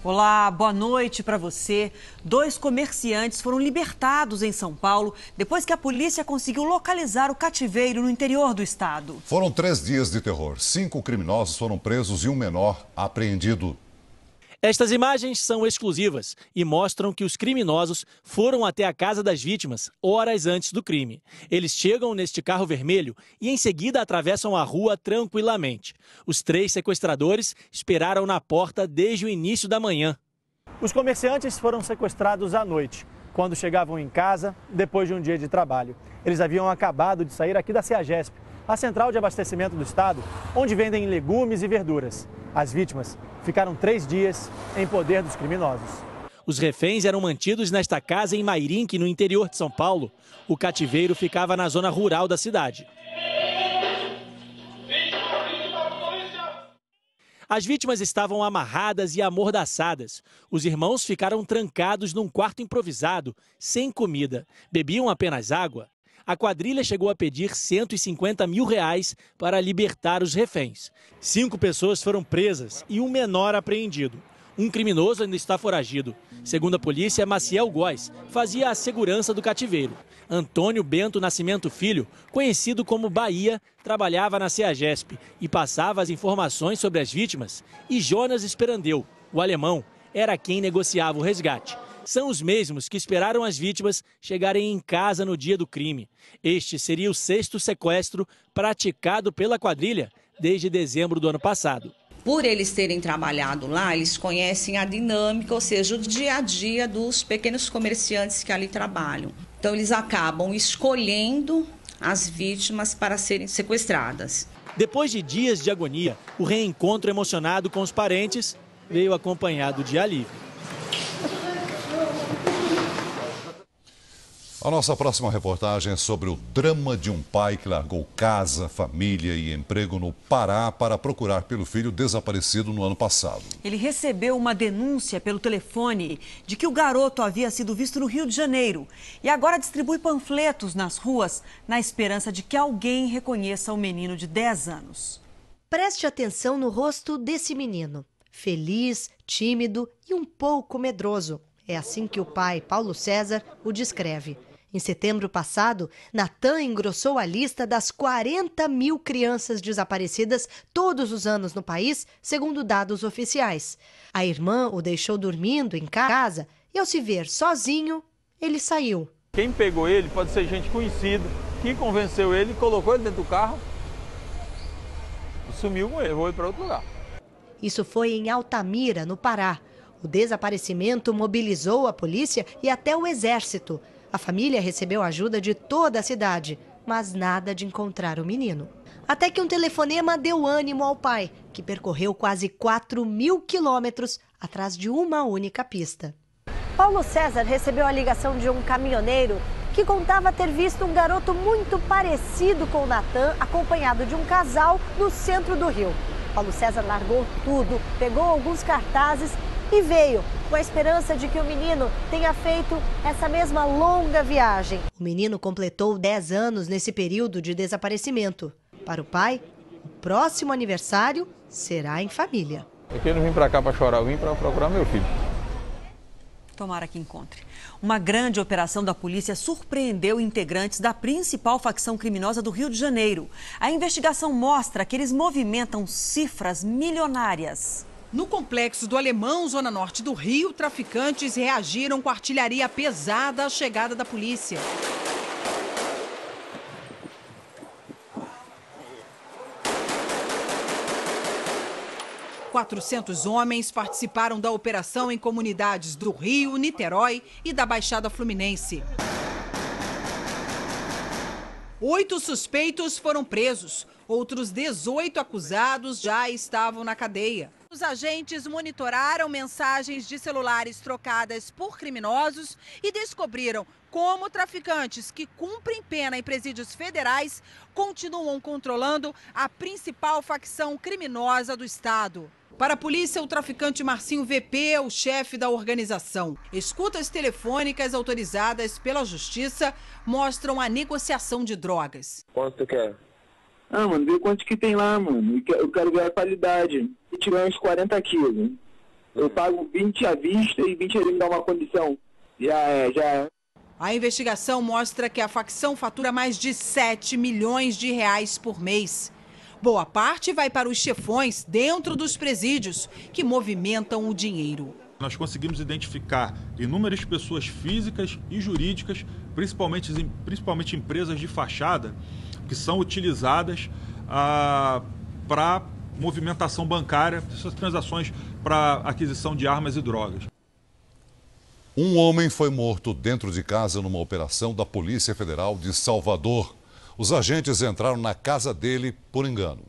Olá, boa noite para você. 2 comerciantes foram libertados em São Paulo depois que a polícia conseguiu localizar o cativeiro no interior do estado. Foram 3 dias de terror. 5 criminosos foram presos e um menor apreendido. Estas imagens são exclusivas e mostram que os criminosos foram até a casa das vítimas horas antes do crime. Eles chegam neste carro vermelho e em seguida atravessam a rua tranquilamente. Os 3 sequestradores esperaram na porta desde o início da manhã. Os comerciantes foram sequestrados à noite, quando chegavam em casa depois de um dia de trabalho. Eles haviam acabado de sair aqui da CEAGESP, a central de abastecimento do estado, onde vendem legumes e verduras. As vítimas ficaram 3 dias em poder dos criminosos. Os reféns eram mantidos nesta casa em Mairinque, no interior de São Paulo. O cativeiro ficava na zona rural da cidade. As vítimas estavam amarradas e amordaçadas. Os irmãos ficaram trancados num quarto improvisado, sem comida. Bebiam apenas água. A quadrilha chegou a pedir R$150 mil para libertar os reféns. 5 pessoas foram presas e um menor apreendido. Um criminoso ainda está foragido. Segundo a polícia, Maciel Góes fazia a segurança do cativeiro. Antônio Bento Nascimento Filho, conhecido como Bahia, trabalhava na CEAGESP e passava as informações sobre as vítimas. E Jonas Esperandeu, o alemão, era quem negociava o resgate. São os mesmos que esperaram as vítimas chegarem em casa no dia do crime. Este seria o 6º sequestro praticado pela quadrilha desde dezembro do ano passado. Por eles terem trabalhado lá, eles conhecem a dinâmica, ou seja, o dia a dia dos pequenos comerciantes que ali trabalham. Então, eles acabam escolhendo as vítimas para serem sequestradas. Depois de dias de agonia, o reencontro emocionado com os parentes veio acompanhado de alívio. A nossa próxima reportagem é sobre o drama de um pai que largou casa, família e emprego no Pará para procurar pelo filho desaparecido no ano passado. Ele recebeu uma denúncia pelo telefone de que o garoto havia sido visto no Rio de Janeiro e agora distribui panfletos nas ruas na esperança de que alguém reconheça o menino de 10 anos. Preste atenção no rosto desse menino. Feliz, tímido e um pouco medroso. É assim que o pai, Paulo César, o descreve. Em setembro passado, Natan engrossou a lista das 40 mil crianças desaparecidas todos os anos no país, segundo dados oficiais. A irmã o deixou dormindo em casa e, ao se ver sozinho, ele saiu. Quem pegou ele pode ser gente conhecida, que convenceu ele, colocou ele dentro do carro e sumiu com ele, foi para outro lugar. Isso foi em Altamira, no Pará. O desaparecimento mobilizou a polícia e até o exército. A família recebeu ajuda de toda a cidade, mas nada de encontrar o menino. Até que um telefonema deu ânimo ao pai, que percorreu quase 4.000 quilômetros atrás de uma única pista. Paulo César recebeu a ligação de um caminhoneiro que contava ter visto um garoto muito parecido com Natan, acompanhado de um casal no centro do Rio. Paulo César largou tudo, pegou alguns cartazes e veio com a esperança de que o menino tenha feito essa mesma longa viagem. O menino completou 10 anos nesse período de desaparecimento. Para o pai, o próximo aniversário será em família. Eu não vim para cá para chorar, eu vim para procurar meu filho. Tomara que encontre. Uma grande operação da polícia surpreendeu integrantes da principal facção criminosa do Rio de Janeiro. A investigação mostra que eles movimentam cifras milionárias. No complexo do Alemão, zona norte do Rio, traficantes reagiram com artilharia pesada à chegada da polícia. "400 homens participaram da operação em comunidades do Rio, Niterói e da Baixada Fluminense. 8 suspeitos foram presos. Outros 18 acusados já estavam na cadeia. Os agentes monitoraram mensagens de celulares trocadas por criminosos e descobriram como traficantes que cumprem pena em presídios federais continuam controlando a principal facção criminosa do estado. Para a polícia, o traficante Marcinho VP é o chefe da organização. Escutas telefônicas autorizadas pela justiça mostram a negociação de drogas. Quanto tu quer? Ah, mano, vê quanto que tem lá, mano. Eu quero ver a qualidade. Se tiver uns 40 quilos. Eu pago 20 à vista e 20 ele me dá uma condição. Já. A investigação mostra que a facção fatura mais de 7 milhões de reais por mês. Boa parte vai para os chefões dentro dos presídios, que movimentam o dinheiro. Nós conseguimos identificar inúmeras pessoas físicas e jurídicas, principalmente empresas de fachada, que são utilizadas para movimentação bancária, essas transações para aquisição de armas e drogas. Um homem foi morto dentro de casa numa operação da Polícia Federal de Salvador. Os agentes entraram na casa dele por engano.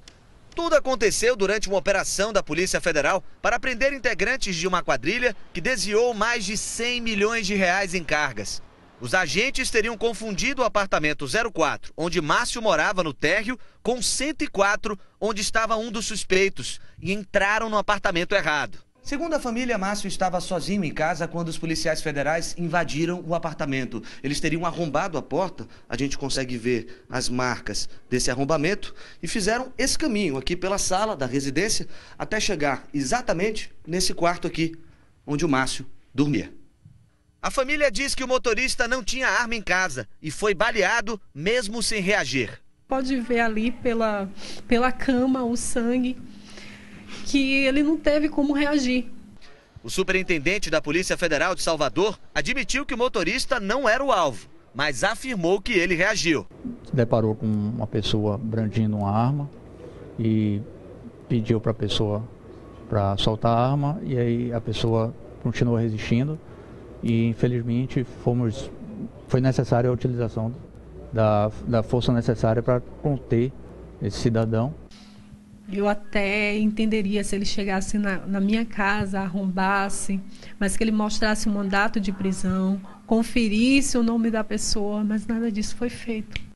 Tudo aconteceu durante uma operação da Polícia Federal para prender integrantes de uma quadrilha que desviou mais de 100 milhões de reais em cargas. Os agentes teriam confundido o apartamento 04, onde Márcio morava no térreo, com 104, onde estava um dos suspeitos, e entraram no apartamento errado. Segundo a família, Márcio estava sozinho em casa quando os policiais federais invadiram o apartamento. Eles teriam arrombado a porta, a gente consegue ver as marcas desse arrombamento, e fizeram esse caminho aqui pela sala da residência até chegar exatamente nesse quarto aqui, onde o Márcio dormia. A família diz que o motorista não tinha arma em casa e foi baleado mesmo sem reagir. Pode ver ali pela cama o sangue, que ele não teve como reagir. O superintendente da Polícia Federal de Salvador admitiu que o motorista não era o alvo, mas afirmou que ele reagiu. Se deparou com uma pessoa brandindo uma arma e pediu para a pessoa para soltar a arma, e aí a pessoa continuou resistindo e infelizmente foi necessária a utilização da força necessária para conter esse cidadão. Eu até entenderia se ele chegasse na minha casa, arrombasse, mas que ele mostrasse um mandato de prisão, conferisse o nome da pessoa, mas nada disso foi feito.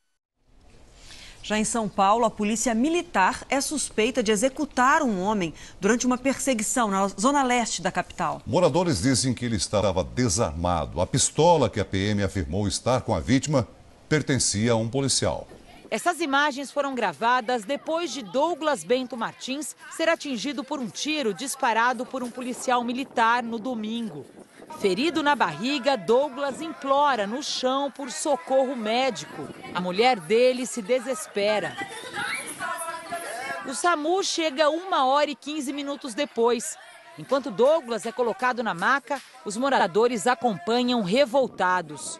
Já em São Paulo, a polícia militar é suspeita de executar um homem durante uma perseguição na zona leste da capital. Moradores dizem que ele estava desarmado. A pistola que a PM afirmou estar com a vítima pertencia a um policial. Essas imagens foram gravadas depois de Douglas Bento Martins ser atingido por um tiro disparado por um policial militar no domingo. Ferido na barriga, Douglas implora no chão por socorro médico. A mulher dele se desespera. O SAMU chega 1h15 depois. Enquanto Douglas é colocado na maca, os moradores acompanham revoltados.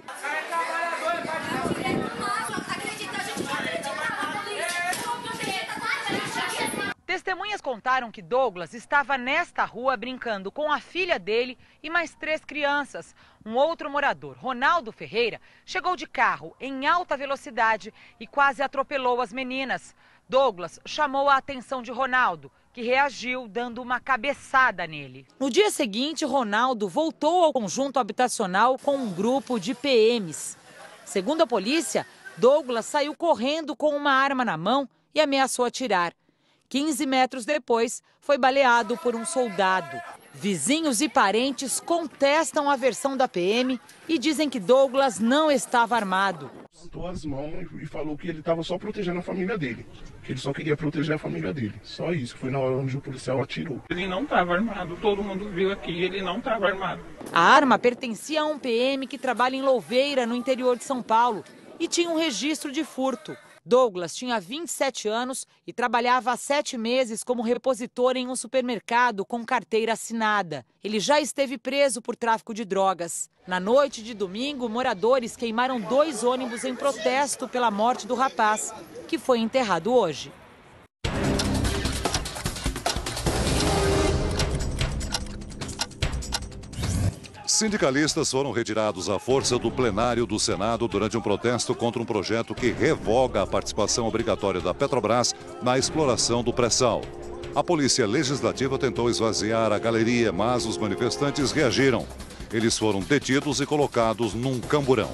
Testemunhas contaram que Douglas estava nesta rua brincando com a filha dele e mais 3 crianças. Um outro morador, Ronaldo Ferreira, chegou de carro em alta velocidade e quase atropelou as meninas. Douglas chamou a atenção de Ronaldo, que reagiu dando uma cabeçada nele. No dia seguinte, Ronaldo voltou ao conjunto habitacional com um grupo de PMs. Segundo a polícia, Douglas saiu correndo com uma arma na mão e ameaçou atirar. 15 metros depois, foi baleado por um soldado. Vizinhos e parentes contestam a versão da PM e dizem que Douglas não estava armado. Levantou as mãos e falou que ele estava só protegendo a família dele. Que ele só queria proteger a família dele. Só isso, foi na hora onde o policial atirou. Ele não estava armado, todo mundo viu aqui, ele não estava armado. A arma pertencia a um PM que trabalha em Louveira, no interior de São Paulo, e tinha um registro de furto. Douglas tinha 27 anos e trabalhava há 7 meses como repositor em um supermercado com carteira assinada. Ele já esteve preso por tráfico de drogas. Na noite de domingo, moradores queimaram 2 ônibus em protesto pela morte do rapaz, que foi enterrado hoje. Sindicalistas foram retirados à força do plenário do Senado durante um protesto contra um projeto que revoga a participação obrigatória da Petrobras na exploração do pré-sal. A Polícia Legislativa tentou esvaziar a galeria, mas os manifestantes reagiram. Eles foram detidos e colocados num camburão.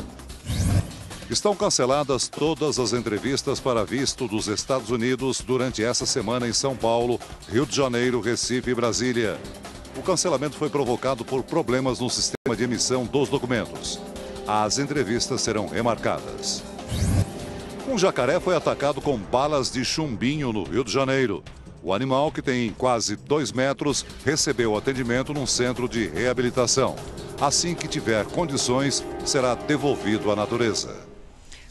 Estão canceladas todas as entrevistas para visto dos Estados Unidos durante essa semana em São Paulo, Rio de Janeiro, Recife e Brasília. O cancelamento foi provocado por problemas no sistema de emissão dos documentos. As entrevistas serão remarcadas. Um jacaré foi atacado com balas de chumbinho no Rio de Janeiro. O animal, que tem quase 2 metros, recebeu atendimento num centro de reabilitação. Assim que tiver condições, será devolvido à natureza.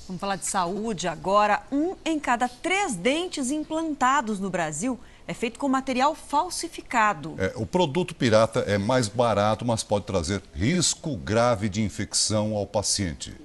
Vamos falar de saúde agora. 1 em cada 3 dentes implantados no Brasil é feito com material falsificado. O produto pirata é mais barato, mas pode trazer risco grave de infecção ao paciente.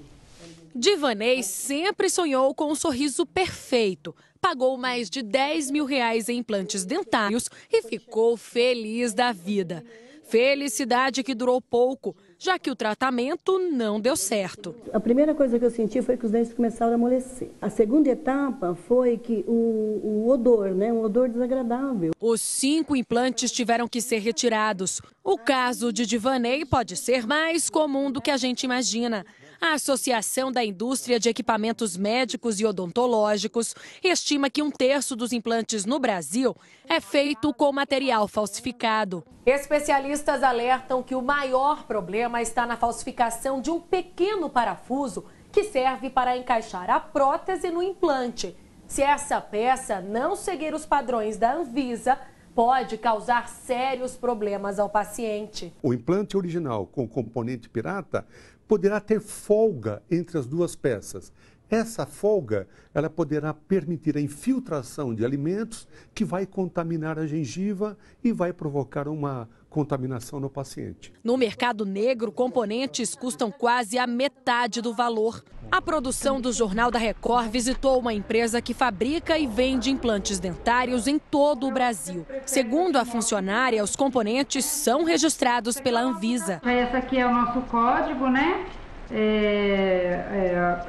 Divanei sempre sonhou com um sorriso perfeito. Pagou mais de R$10 mil em implantes dentários e ficou feliz da vida. Felicidade que durou pouco, já que o tratamento não deu certo. A primeira coisa que eu senti foi que os dentes começaram a amolecer. A segunda etapa foi que o odor, um odor desagradável. Os 5 implantes tiveram que ser retirados. O caso de Divanei pode ser mais comum do que a gente imagina. A Associação da Indústria de Equipamentos Médicos e Odontológicos estima que 1/3 dos implantes no Brasil é feito com material falsificado. Especialistas alertam que o maior problema está na falsificação de um pequeno parafuso que serve para encaixar a prótese no implante. Se essa peça não seguir os padrões da Anvisa, pode causar sérios problemas ao paciente. O implante original com componente pirata poderá ter folga entre as duas peças. Essa folga, ela poderá permitir a infiltração de alimentos que vai contaminar a gengiva e vai provocar uma contaminação no paciente. No mercado negro, componentes custam quase a metade do valor. A produção do Jornal da Record visitou uma empresa que fabrica e vende implantes dentários em todo o Brasil. Segundo a funcionária, os componentes são registrados pela Anvisa. Esse aqui é o nosso código, né?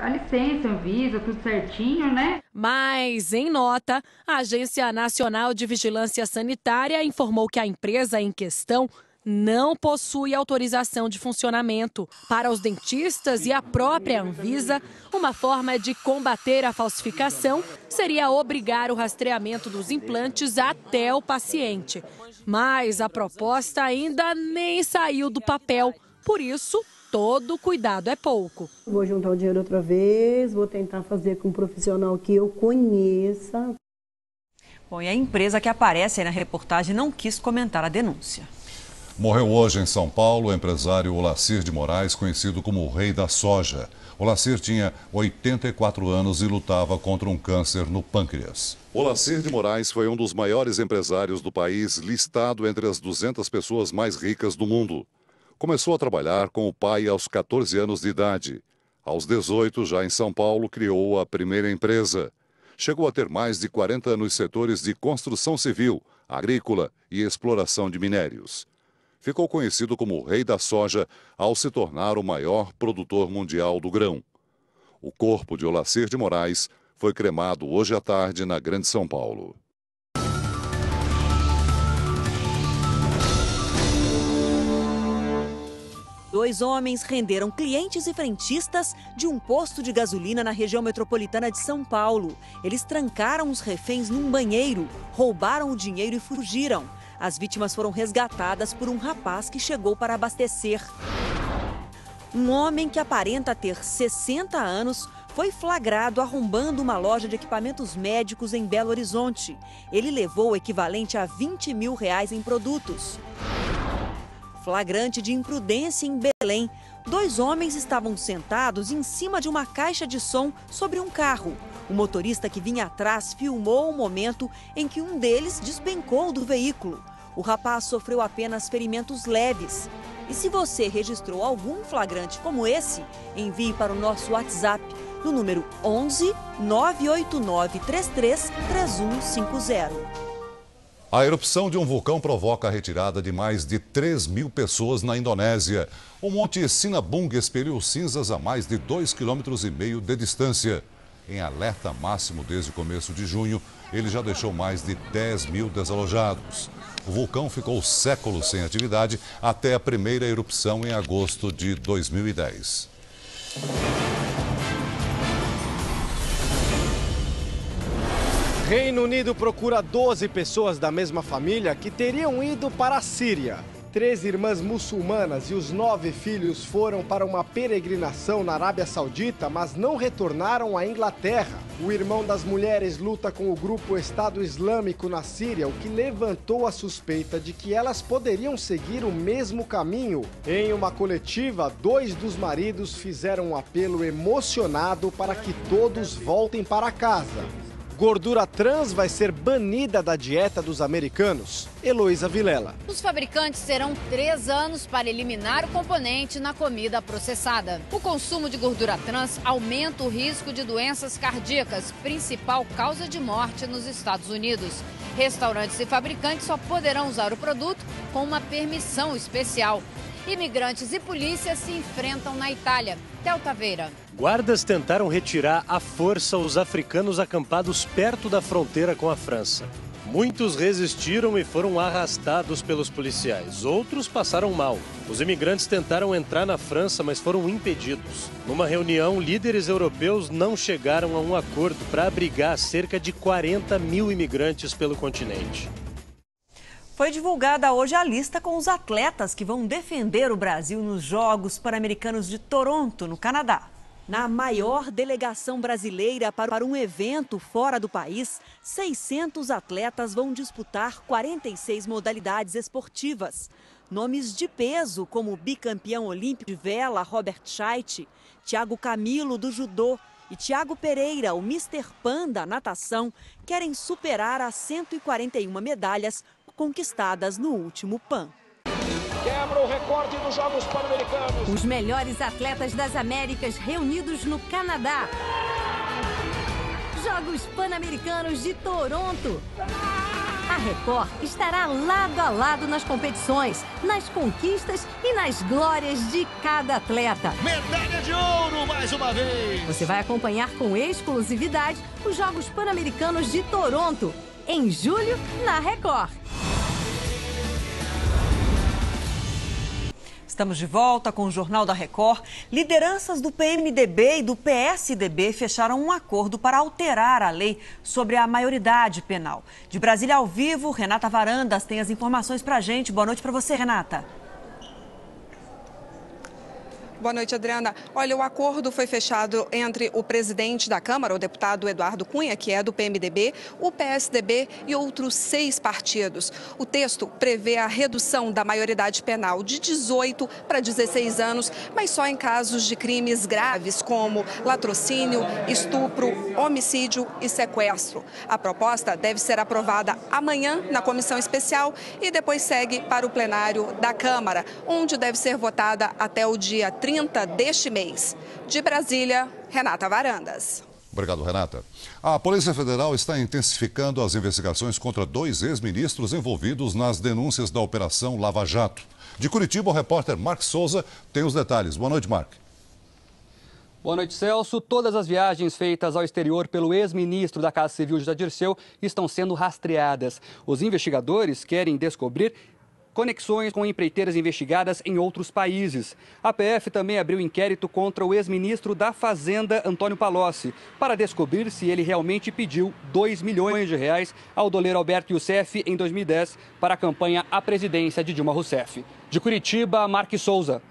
A licença, Anvisa, tudo certinho, né? Mas, em nota, a Agência Nacional de Vigilância Sanitária informou que a empresa em questão não possui autorização de funcionamento. Para os dentistas e a própria Anvisa, uma forma de combater a falsificação seria obrigar o rastreamento dos implantes até o paciente. Mas a proposta ainda nem saiu do papel, por isso todo cuidado é pouco. Vou juntar o dinheiro outra vez, vou tentar fazer com um profissional que eu conheça. Bom, e a empresa que aparece aí na reportagem não quis comentar a denúncia. Morreu hoje em São Paulo o empresário Olacir de Moraes, conhecido como o Rei da Soja. Olacir tinha 84 anos e lutava contra um câncer no pâncreas. Olacir de Moraes foi um dos maiores empresários do país, listado entre as 200 pessoas mais ricas do mundo. Começou a trabalhar com o pai aos 14 anos de idade. Aos 18, já em São Paulo, criou a primeira empresa. Chegou a ter mais de 40 nos setores de construção civil, agrícola e exploração de minérios. Ficou conhecido como o Rei da Soja ao se tornar o maior produtor mundial do grão. O corpo de Olacir de Moraes foi cremado hoje à tarde na Grande São Paulo. Dois homens renderam clientes e frentistas de um posto de gasolina na região metropolitana de São Paulo. Eles trancaram os reféns num banheiro, roubaram o dinheiro e fugiram. As vítimas foram resgatadas por um rapaz que chegou para abastecer. Um homem que aparenta ter 60 anos foi flagrado arrombando uma loja de equipamentos médicos em Belo Horizonte. Ele levou o equivalente a R$20 mil em produtos. Flagrante de imprudência em Belém. Dois homens estavam sentados em cima de uma caixa de som sobre um carro. O motorista que vinha atrás filmou o momento em que um deles despencou do veículo. O rapaz sofreu apenas ferimentos leves. E se você registrou algum flagrante como esse, envie para o nosso WhatsApp no número 11 989 33 3150. A erupção de um vulcão provoca a retirada de mais de 3.000 pessoas na Indonésia. O Monte Sinabung expeliu cinzas a mais de 2,5 km de distância. Em alerta máximo desde o começo de junho, ele já deixou mais de 10 mil desalojados. O vulcão ficou séculos sem atividade até a primeira erupção em agosto de 2010. Reino Unido procura 12 pessoas da mesma família que teriam ido para a Síria. 13 irmãs muçulmanas e os 9 filhos foram para uma peregrinação na Arábia Saudita, mas não retornaram à Inglaterra. O irmão das mulheres luta com o grupo Estado Islâmico na Síria, o que levantou a suspeita de que elas poderiam seguir o mesmo caminho. Em uma coletiva, 2 dos maridos fizeram um apelo emocionado para que todos voltem para casa. Gordura trans vai ser banida da dieta dos americanos. Heloísa Vilela. Os fabricantes terão 3 anos para eliminar o componente na comida processada. O consumo de gordura trans aumenta o risco de doenças cardíacas, principal causa de morte nos Estados Unidos. Restaurantes e fabricantes só poderão usar o produto com uma permissão especial. Imigrantes e polícia se enfrentam na Itália. Théo Taveira. Guardas tentaram retirar à força os africanos acampados perto da fronteira com a França. Muitos resistiram e foram arrastados pelos policiais. Outros passaram mal. Os imigrantes tentaram entrar na França, mas foram impedidos. Numa reunião, líderes europeus não chegaram a um acordo para abrigar cerca de 40 mil imigrantes pelo continente. Foi divulgada hoje a lista com os atletas que vão defender o Brasil nos Jogos Pan-Americanos de Toronto, no Canadá. Na maior delegação brasileira para um evento fora do país, 600 atletas vão disputar 46 modalidades esportivas. Nomes de peso como o bicampeão olímpico de vela, Robert Scheidt, Thiago Camilo, do judô, e Thiago Pereira, o Mr. Pan da natação, querem superar as 141 medalhas conquistadas no último PAN. Quebra o recorde dos Jogos Pan-Americanos. Os melhores atletas das Américas reunidos no Canadá. Jogos Pan-Americanos de Toronto. A Record estará lado a lado nas competições, nas conquistas e nas glórias de cada atleta. Medalha de ouro mais uma vez. Você vai acompanhar com exclusividade os Jogos Pan-Americanos de Toronto, em julho, na Record. Estamos de volta com o Jornal da Record. Lideranças do PMDB e do PSDB fecharam um acordo para alterar a lei sobre a maioridade penal. De Brasília ao vivo, Renata Varandas tem as informações para a gente. Boa noite para você, Renata. Boa noite, Adriana. Olha, o acordo foi fechado entre o presidente da Câmara, o deputado Eduardo Cunha, que é do PMDB, o PSDB e outros 6 partidos. O texto prevê a redução da maioridade penal de 18 para 16 anos, mas só em casos de crimes graves como latrocínio, estupro, homicídio e sequestro. A proposta deve ser aprovada amanhã na comissão especial e depois segue para o plenário da Câmara, onde deve ser votada até o dia 30 deste mês. De Brasília, Renata Varandas. Obrigado, Renata. A Polícia Federal está intensificando as investigações contra 2 ex-ministros envolvidos nas denúncias da Operação Lava Jato. De Curitiba, o repórter Mark Souza tem os detalhes. Boa noite, Mark. Boa noite, Celso. Todas as viagens feitas ao exterior pelo ex-ministro da Casa Civil, José Dirceu, estão sendo rastreadas. Os investigadores querem descobrir conexões com empreiteiras investigadas em outros países. A PF também abriu inquérito contra o ex-ministro da Fazenda, Antônio Palocci, para descobrir se ele realmente pediu R$2 milhões ao doleiro Alberto Youssef em 2010 para a campanha à presidência de Dilma Rousseff. De Curitiba, Mark Souza.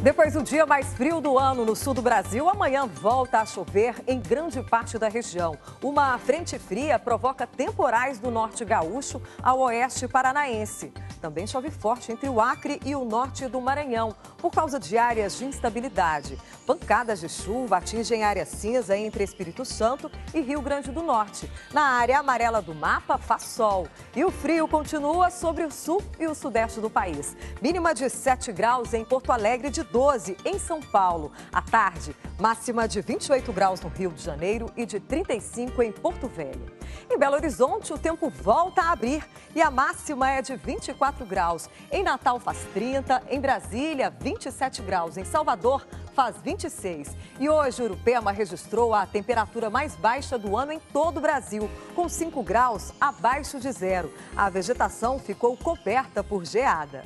Depois do dia mais frio do ano no sul do Brasil, amanhã volta a chover em grande parte da região. Uma frente fria provoca temporais do norte gaúcho ao oeste paranaense. Também chove forte entre o Acre e o norte do Maranhão, por causa de áreas de instabilidade. Pancadas de chuva atingem a área cinza entre Espírito Santo e Rio Grande do Norte. Na área amarela do mapa, faz sol. E o frio continua sobre o sul e o sudeste do país. Mínima de 7 graus em Porto Alegre, de 12 em São Paulo. À tarde, máxima de 28 graus no Rio de Janeiro e de 35 em Porto Velho. Em Belo Horizonte, o tempo volta a abrir e a máxima é de 24 graus. Em Natal faz 30, em Brasília 27 graus, em Salvador faz 26. E hoje, Urupema registrou a temperatura mais baixa do ano em todo o Brasil, com 5 graus abaixo de zero. A vegetação ficou coberta por geada.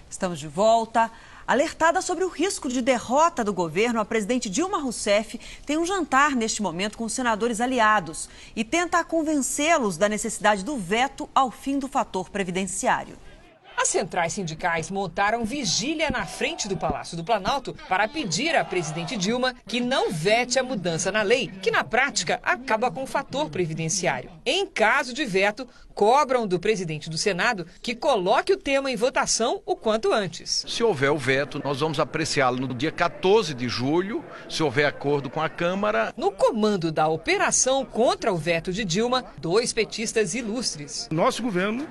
Estamos de volta. Alertada sobre o risco de derrota do governo, a presidente Dilma Rousseff tem um jantar neste momento com os senadores aliados e tenta convencê-los da necessidade do veto ao fim do fator previdenciário. As centrais sindicais montaram vigília na frente do Palácio do Planalto para pedir à presidente Dilma que não vete a mudança na lei, que na prática acaba com o fator previdenciário. Em caso de veto, cobram do presidente do Senado que coloque o tema em votação o quanto antes. Se houver o veto, nós vamos apreciá-lo no dia 14 de julho, se houver acordo com a Câmara. No comando da operação contra o veto de Dilma, 2 petistas ilustres. Nosso governo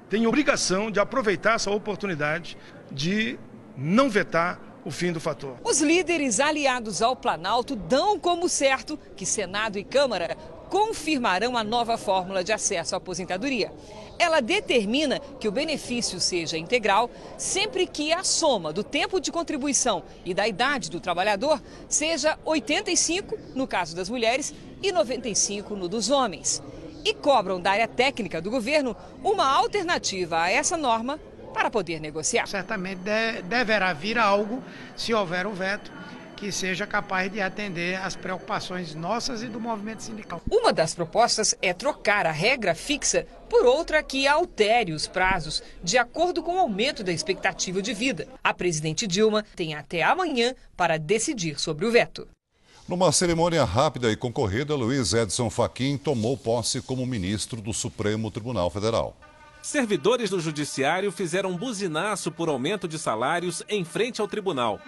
tem obrigação de aproveitar essa oportunidade de não vetar o fim do fator. Os líderes aliados ao Planalto dão como certo que Senado e Câmara confirmarão a nova fórmula de acesso à aposentadoria. Ela determina que o benefício seja integral sempre que a soma do tempo de contribuição e da idade do trabalhador seja 85 no caso das mulheres e 95 no dos homens. E cobram da área técnica do governo uma alternativa a essa norma para poder negociar. Certamente deverá vir algo, se houver o veto, que seja capaz de atender às preocupações nossas e do movimento sindical. Uma das propostas é trocar a regra fixa por outra que altere os prazos de acordo com o aumento da expectativa de vida. A presidente Dilma tem até amanhã para decidir sobre o veto. Numa cerimônia rápida e concorrida, Luiz Edson Fachin tomou posse como ministro do Supremo Tribunal Federal. Servidores do Judiciário fizeram um buzinaço por aumento de salários em frente ao tribunal.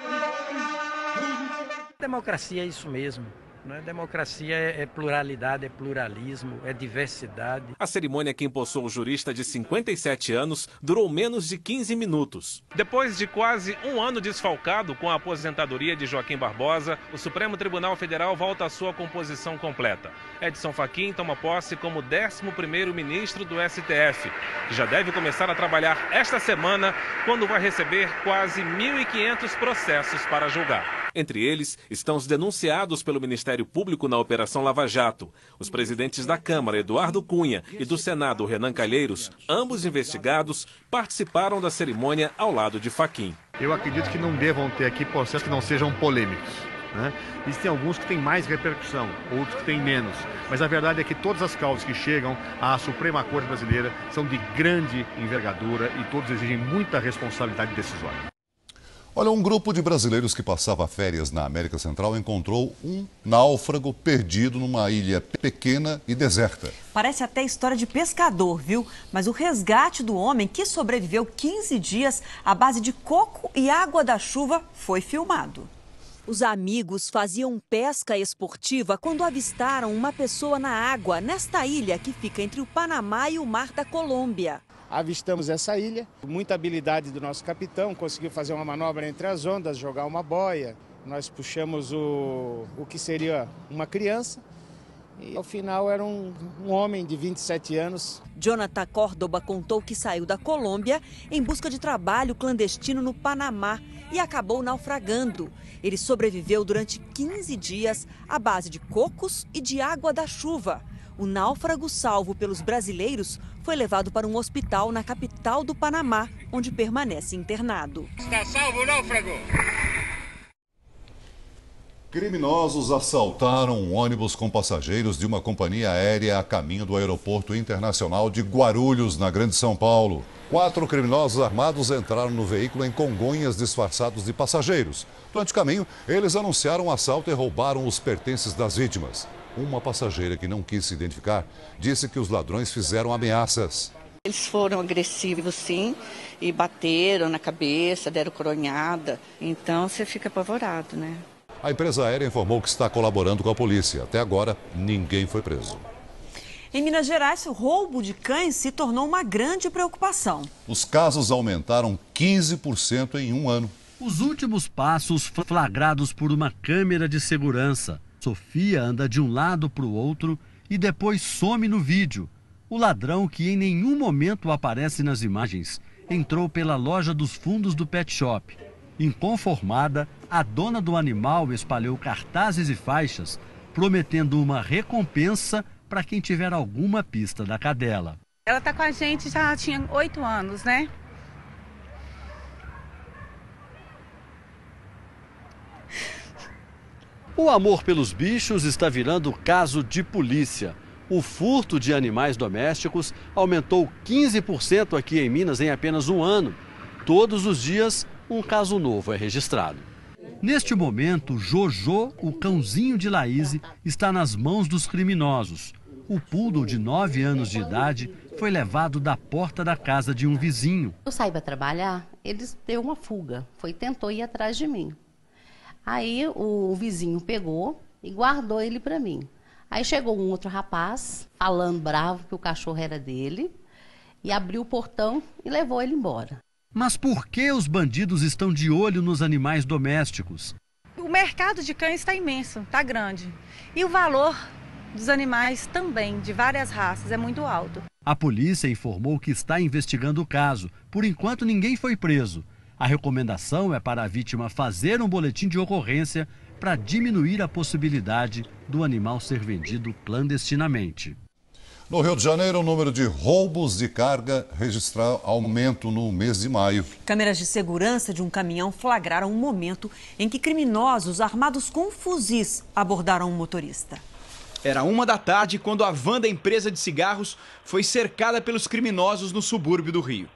Democracia é isso mesmo. Né? Democracia é pluralidade, é pluralismo, é diversidade. A cerimônia que empossou o jurista de 57 anos durou menos de 15 minutos. Depois de quase um ano desfalcado com a aposentadoria de Joaquim Barbosa, o Supremo Tribunal Federal volta à sua composição completa. Edson Fachin toma posse como 11º ministro do STF, que já deve começar a trabalhar esta semana, quando vai receber quase 1.500 processos para julgar. Entre eles estão os denunciados pelo Ministério Público na Operação Lava Jato. Os presidentes da Câmara, Eduardo Cunha, e do Senado, Renan Calheiros, ambos investigados, participaram da cerimônia ao lado de Fachin. Eu acredito que não devam ter aqui processos que não sejam polêmicos. Né? Existem alguns que têm mais repercussão, outros que têm menos. Mas a verdade é que todas as causas que chegam à Suprema Corte Brasileira são de grande envergadura e todos exigem muita responsabilidade decisória. Olha, um grupo de brasileiros que passava férias na América Central encontrou um náufrago perdido numa ilha pequena e deserta. Parece até história de pescador, viu? Mas o resgate do homem, que sobreviveu 15 dias à base de coco e água da chuva, foi filmado. Os amigos faziam pesca esportiva quando avistaram uma pessoa na água, nesta ilha que fica entre o Panamá e o Mar da Colômbia. Avistamos essa ilha, muita habilidade do nosso capitão, conseguiu fazer uma manobra entre as ondas, jogar uma boia. Nós puxamos o que seria uma criança e ao final era um homem de 27 anos. Jonathan Córdoba contou que saiu da Colômbia em busca de trabalho clandestino no Panamá e acabou naufragando. Ele sobreviveu durante 15 dias à base de cocos e de água da chuva. O náufrago, salvo pelos brasileiros, foi levado para um hospital na capital do Panamá, onde permanece internado. Está salvo o náufrago! Criminosos assaltaram um ônibus com passageiros de uma companhia aérea a caminho do Aeroporto Internacional de Guarulhos, na Grande São Paulo. 4 criminosos armados entraram no veículo em Congonhas disfarçados de passageiros. Durante o caminho, eles anunciaram o assalto e roubaram os pertences das vítimas. Uma passageira que não quis se identificar disse que os ladrões fizeram ameaças. Eles foram agressivos, sim, e bateram na cabeça, deram coronhada. Então você fica apavorado, né? A empresa aérea informou que está colaborando com a polícia. Até agora, ninguém foi preso. Em Minas Gerais, o roubo de cães se tornou uma grande preocupação. Os casos aumentaram 15% em um ano. Os últimos passos flagrados por uma câmera de segurança. Sofia anda de um lado para o outro e depois some no vídeo. O ladrão, que em nenhum momento aparece nas imagens, entrou pela loja dos fundos do pet shop. Inconformada, a dona do animal espalhou cartazes e faixas, prometendo uma recompensa para quem tiver alguma pista da cadela. Ela está com a gente já tinha 8 anos, né? O amor pelos bichos está virando caso de polícia. O furto de animais domésticos aumentou 15% aqui em Minas em apenas um ano. Todos os dias, um caso novo é registrado. Neste momento, Jojo, o cãozinho de Laíse, está nas mãos dos criminosos. O poodle de 9 anos de idade foi levado da porta da casa de um vizinho. Eu saí para trabalhar, ele deu uma fuga, tentou ir atrás de mim. Aí o vizinho pegou e guardou ele para mim. Aí chegou um outro rapaz, falando bravo que o cachorro era dele, e abriu o portão e levou ele embora. Mas por que os bandidos estão de olho nos animais domésticos? O mercado de cães está imenso, está grande. E o valor dos animais também, de várias raças, é muito alto. A polícia informou que está investigando o caso. Por enquanto, ninguém foi preso. A recomendação é para a vítima fazer um boletim de ocorrência para diminuir a possibilidade do animal ser vendido clandestinamente. No Rio de Janeiro, o número de roubos de carga registrou aumento no mês de maio. Câmeras de segurança de um caminhão flagraram um momento em que criminosos armados com fuzis abordaram um motorista. Era 1 da tarde quando a van da empresa de cigarros foi cercada pelos criminosos no subúrbio do Rio.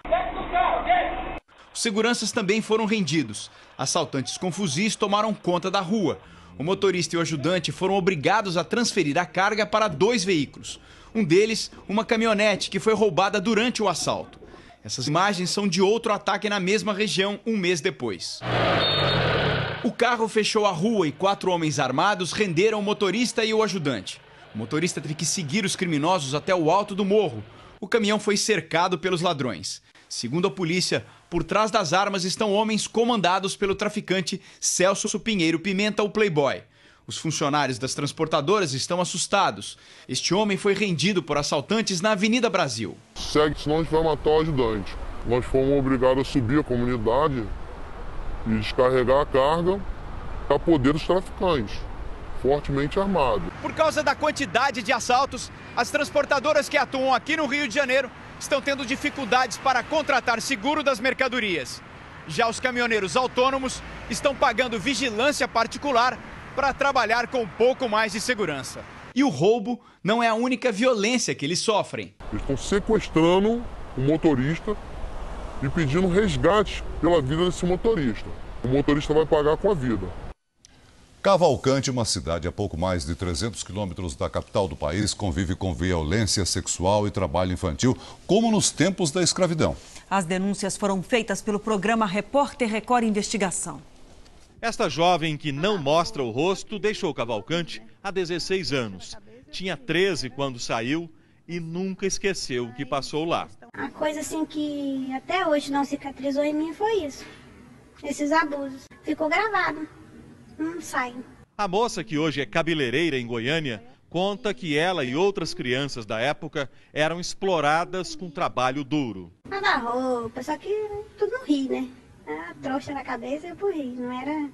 Os seguranças também foram rendidos. Assaltantes com fuzis tomaram conta da rua. O motorista e o ajudante foram obrigados a transferir a carga para 2 veículos. Um deles, uma caminhonete que foi roubada durante o assalto. Essas imagens são de outro ataque na mesma região um mês depois. O carro fechou a rua e 4 homens armados renderam o motorista e o ajudante. O motorista teve que seguir os criminosos até o alto do morro. O caminhão foi cercado pelos ladrões. Segundo a polícia, por trás das armas estão homens comandados pelo traficante Celso Pinheiro Pimenta, o Playboy. Os funcionários das transportadoras estão assustados. Este homem foi rendido por assaltantes na Avenida Brasil. Segue, senão a gente vai matar o ajudante. Nós fomos obrigados a subir a comunidade e descarregar a carga a poder dos traficantes, fortemente armados. Por causa da quantidade de assaltos, as transportadoras que atuam aqui no Rio de Janeiro estão tendo dificuldades para contratar seguro das mercadorias. Já os caminhoneiros autônomos estão pagando vigilância particular para trabalhar com um pouco mais de segurança. E o roubo não é a única violência que eles sofrem. Eles estão sequestrando o motorista e pedindo resgate pela vida desse motorista. O motorista vai pagar com a vida. Cavalcante, uma cidade a pouco mais de 300 quilômetros da capital do país, convive com violência sexual e trabalho infantil, como nos tempos da escravidão. As denúncias foram feitas pelo programa Repórter Record Investigação. Esta jovem que não mostra o rosto deixou Cavalcante há 16 anos. Tinha 13 quando saiu e nunca esqueceu o que passou lá. A coisa assim que até hoje não cicatrizou em mim foi isso. Esses abusos. Ficou gravado. Não sai. A moça, que hoje é cabeleireira em Goiânia, conta que ela e outras crianças da época eram exploradas com trabalho duro. Nada roupa, só que tudo no rio, né? A trouxa na cabeça e pro rio, não era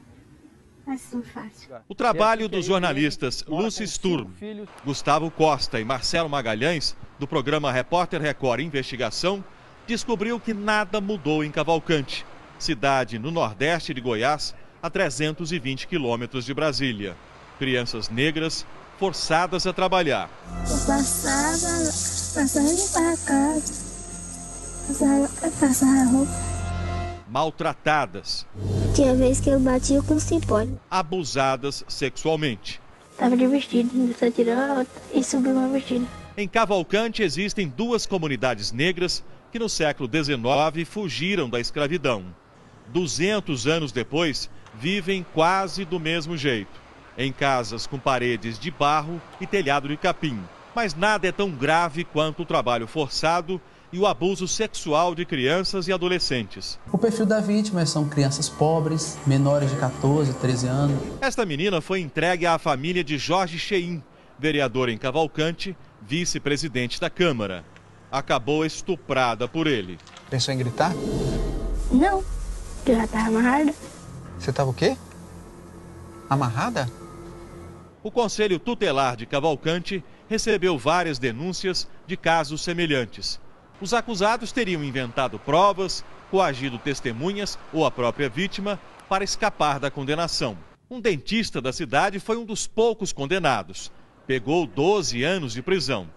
assim fácil. O trabalho dos jornalistas Lúcia Sturm, Gustavo Costa e Marcelo Magalhães, do programa Repórter Record Investigação, descobriu que nada mudou em Cavalcante, cidade no nordeste de Goiás, a 320 quilômetros de Brasília. Crianças negras forçadas a trabalhar. Eu passava indo para casa, passava roupa. Maltratadas. Tinha vez que eu batia com cipó. Abusadas sexualmente. Estava de vestido, só tirou e subiu meu vestido. Em Cavalcante existem 2 comunidades negras que no século XIX fugiram da escravidão. 200 anos depois, vivem quase do mesmo jeito, em casas com paredes de barro e telhado de capim. Mas nada é tão grave quanto o trabalho forçado e o abuso sexual de crianças e adolescentes. O perfil da vítima são crianças pobres, menores de 14, 13 anos. Esta menina foi entregue à família de Jorge Cheim, vereador em Cavalcante, vice-presidente da Câmara. Acabou estuprada por ele. Pensou em gritar? Não, eu já estava amarrada. Você estava o quê? Amarrada? O Conselho Tutelar de Cavalcante recebeu várias denúncias de casos semelhantes. Os acusados teriam inventado provas, coagido testemunhas ou a própria vítima para escapar da condenação. Um dentista da cidade foi um dos poucos condenados. Pegou 12 anos de prisão.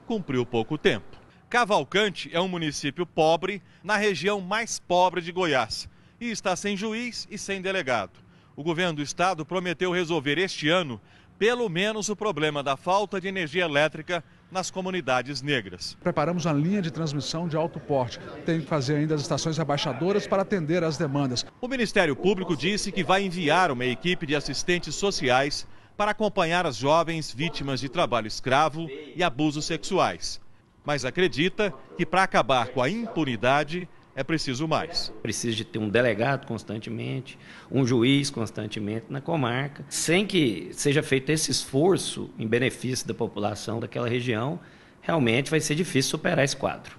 Cumpriu pouco tempo. Cavalcante é um município pobre na região mais pobre de Goiás e está sem juiz e sem delegado. O governo do estado prometeu resolver este ano pelo menos o problema da falta de energia elétrica nas comunidades negras. Preparamos uma linha de transmissão de alto porte. Tem que fazer ainda as estações rebaixadoras para atender às demandas. O Ministério Público disse que vai enviar uma equipe de assistentes sociais para acompanhar as jovens vítimas de trabalho escravo e abusos sexuais. Mas acredita que para acabar com a impunidade é preciso mais. Precisa de ter um delegado constantemente, um juiz constantemente na comarca. Sem que seja feito esse esforço em benefício da população daquela região, realmente vai ser difícil superar esse quadro.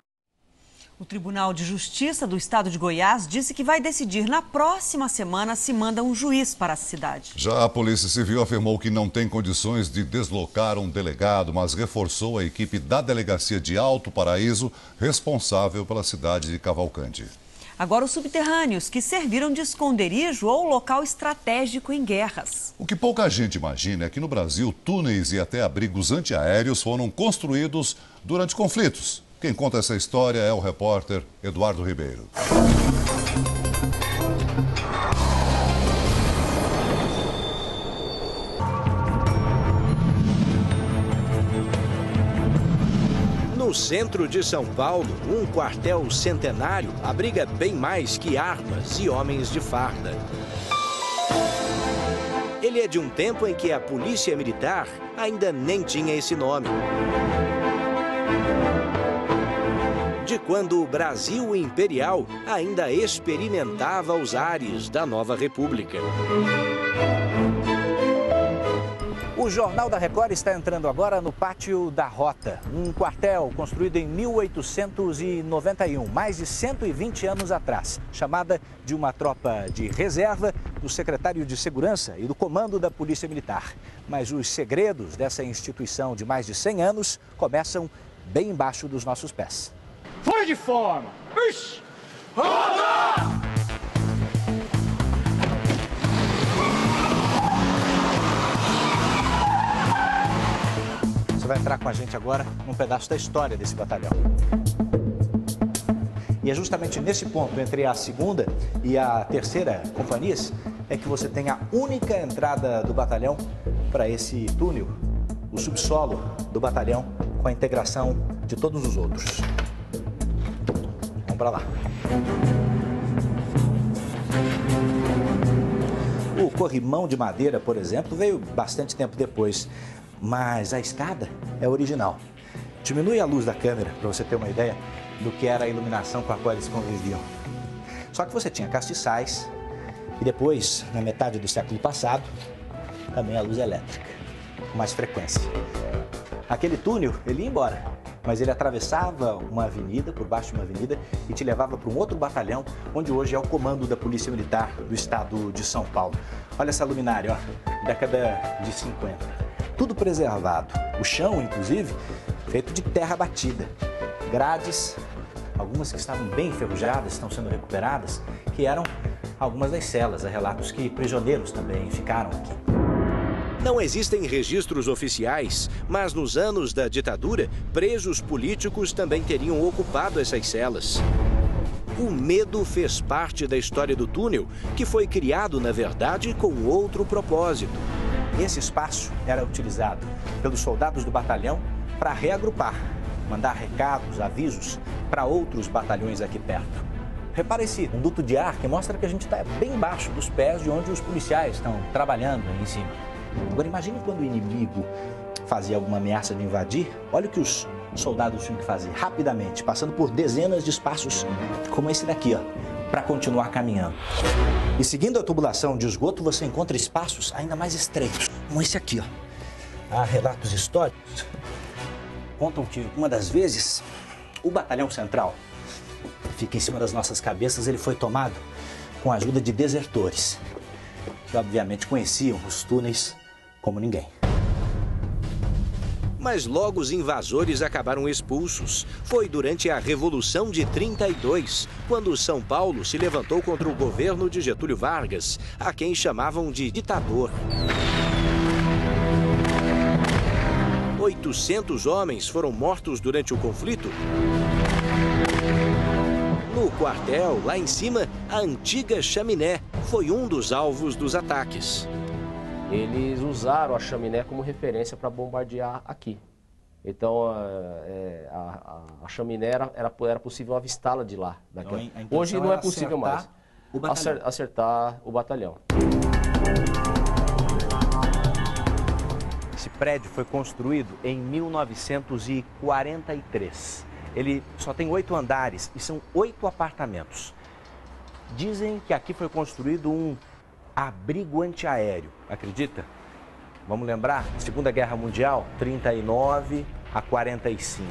O Tribunal de Justiça do Estado de Goiás disse que vai decidir na próxima semana se manda um juiz para a cidade. Já a Polícia Civil afirmou que não tem condições de deslocar um delegado, mas reforçou a equipe da Delegacia de Alto Paraíso, responsável pela cidade de Cavalcante. Agora os subterrâneos, que serviram de esconderijo ou local estratégico em guerras. O que pouca gente imagina é que no Brasil, túneis e até abrigos antiaéreos foram construídos durante conflitos. Quem conta essa história é o repórter Eduardo Ribeiro. No centro de São Paulo, um quartel centenário abriga bem mais que armas e homens de farda. Ele é de um tempo em que a Polícia Militar ainda nem tinha esse nome. De quando o Brasil Imperial ainda experimentava os ares da nova República. O Jornal da Record está entrando agora no Pátio da Rota, um quartel construído em 1891, mais de 120 anos atrás, chamada de uma tropa de reserva do secretário de Segurança e do comando da Polícia Militar. Mas os segredos dessa instituição de mais de 100 anos começam bem embaixo dos nossos pés. Fora de forma! Ixi! Roda! Você vai entrar com a gente agora num pedaço da história desse batalhão. E é justamente nesse ponto, entre a 2ª e a 3ª companhias, é que você tem a única entrada do batalhão para esse túnel, o subsolo do batalhão, com a integração de todos os outros. Vamos para lá. O corrimão de madeira, por exemplo, veio bastante tempo depois, mas a escada é original. Diminui a luz da câmera para você ter uma ideia do que era a iluminação com a qual eles conviviam. Só que você tinha castiçais e depois, na metade do século passado, também a luz elétrica, com mais frequência. Aquele túnel, ele ia embora, mas ele atravessava uma avenida, por baixo de uma avenida, e te levava para um outro batalhão, onde hoje é o comando da Polícia Militar do estado de São Paulo. Olha essa luminária, ó, década de 50. Tudo preservado. O chão, inclusive, feito de terra batida. Grades, algumas que estavam bem enferrujadas, estão sendo recuperadas, que eram algumas das celas. Há relatos que prisioneiros também ficaram aqui. Não existem registros oficiais, mas nos anos da ditadura, presos políticos também teriam ocupado essas celas. O medo fez parte da história do túnel, que foi criado, na verdade, com outro propósito. Esse espaço era utilizado pelos soldados do batalhão para reagrupar, mandar recados, avisos para outros batalhões aqui perto. Repara esse conduto de ar que mostra que a gente está bem embaixo dos pés de onde os policiais estão trabalhando aí em cima. Agora imagine quando o inimigo fazia alguma ameaça de invadir, olha o que os soldados tinham que fazer rapidamente, passando por dezenas de espaços como esse daqui, ó, para continuar caminhando. E seguindo a tubulação de esgoto, você encontra espaços ainda mais estreitos, como esse aqui, ó. Há relatos históricos contam que uma das vezes o batalhão central fica em cima das nossas cabeças, ele foi tomado com a ajuda de desertores, que obviamente conheciam os túneis como ninguém. Mas logo os invasores acabaram expulsos. Foi durante a Revolução de 32, quando São Paulo se levantou contra o governo de Getúlio Vargas, a quem chamavam de ditador. 800 homens foram mortos durante o conflito. No quartel, lá em cima, a antiga chaminé foi um dos alvos dos ataques. Eles usaram a chaminé como referência para bombardear aqui. Então, a chaminé era possível avistá-la de lá. Hoje não é possível mais. Acertar o batalhão. Esse prédio foi construído em 1943. Ele só tem 8 andares e são 8 apartamentos. Dizem que aqui foi construído um abrigo antiaéreo, acredita? Vamos lembrar? Segunda Guerra Mundial, 39 a 45.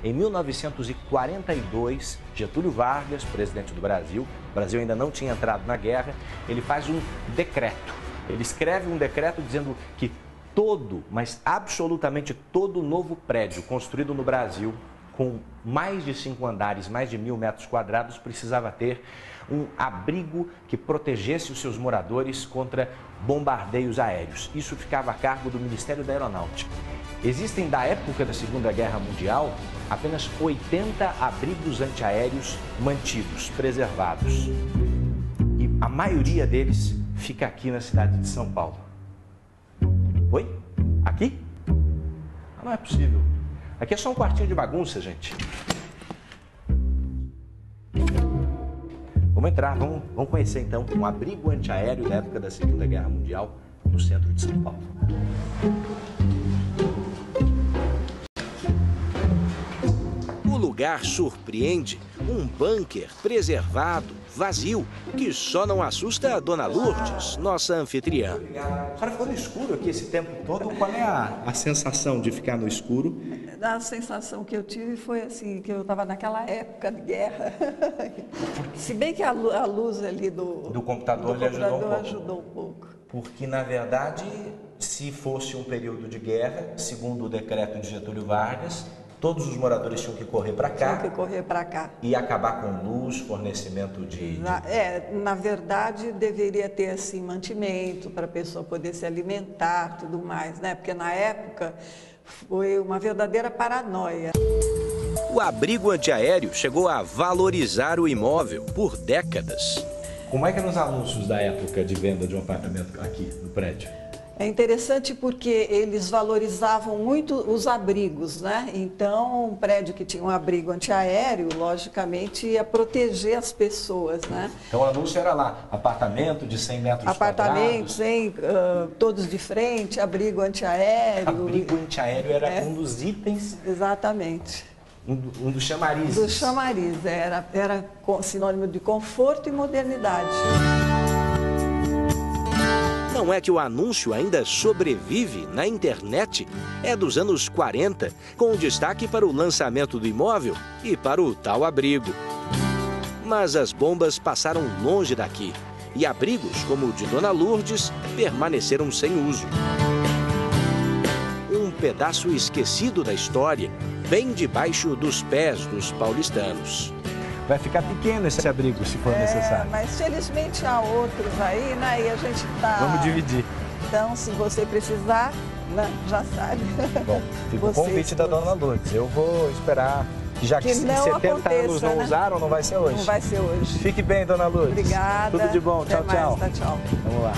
Em 1942, Getúlio Vargas, presidente do Brasil, o Brasil ainda não tinha entrado na guerra, ele faz um decreto. Ele escreve um decreto dizendo que todo, mas absolutamente todo novo prédio construído no Brasil, com mais de 5 andares, mais de 1.000 metros quadrados, precisava ter um abrigo que protegesse os seus moradores contra bombardeios aéreos. Isso ficava a cargo do Ministério da Aeronáutica. Existem, da época da Segunda Guerra Mundial, apenas 80 abrigos antiaéreos mantidos, preservados. E a maioria deles fica aqui na cidade de São Paulo. Oi? Aqui? Não é possível. Aqui é só um quartinho de bagunça, gente. Vamos entrar, vamos conhecer então um abrigo antiaéreo da época da Segunda Guerra Mundial no centro de São Paulo. O lugar surpreende, um bunker preservado, vazio, que só não assusta a Dona Lourdes, nossa anfitriã. A senhora ficou no escuro aqui esse tempo todo, qual é a sensação de ficar no escuro? A sensação que eu tive foi assim, que eu estava naquela época de guerra. Se bem que a luz ali do computador ajudou um pouco. Porque, na verdade, se fosse um período de guerra, segundo o decreto de Getúlio Vargas, todos os moradores tinham que correr para cá. Tinham que correr para cá. E acabar com luz, fornecimento de... Na verdade, deveria ter, assim, mantimento para a pessoa poder se alimentar, tudo mais, né? Porque, na época, foi uma verdadeira paranoia. O abrigo antiaéreo chegou a valorizar o imóvel por décadas. Como é que eram os anúncios da época de venda de um apartamento aqui no prédio? É interessante porque eles valorizavam muito os abrigos, né? Então, um prédio que tinha um abrigo antiaéreo, logicamente, ia proteger as pessoas, né? Então, o anúncio era lá, apartamento de 100 metros quadrados. Apartamentos, todos de frente, abrigo antiaéreo. Abrigo antiaéreo era um dos itens... Exatamente. Um dos chamarizes. Do chamariz, era sinônimo de conforto e modernidade. Não é que o anúncio ainda sobrevive na internet? É dos anos 40, com destaque para o lançamento do imóvel e para o tal abrigo. Mas as bombas passaram longe daqui e abrigos como o de Dona Lourdes permaneceram sem uso. Um pedaço esquecido da história, bem debaixo dos pés dos paulistanos. Vai ficar pequeno esse abrigo, se for necessário. Mas felizmente há outros aí, né? E a gente tá... Vamos dividir. Então, se você precisar, né, já sabe. Bom, fica o convite da Dona Lourdes. Eu vou esperar, já que 70 anos não usaram, não vai ser hoje. Não vai ser hoje. Fique bem, Dona Lourdes. Obrigada. Tudo de bom. Tchau, tchau. Tchau. Vamos lá.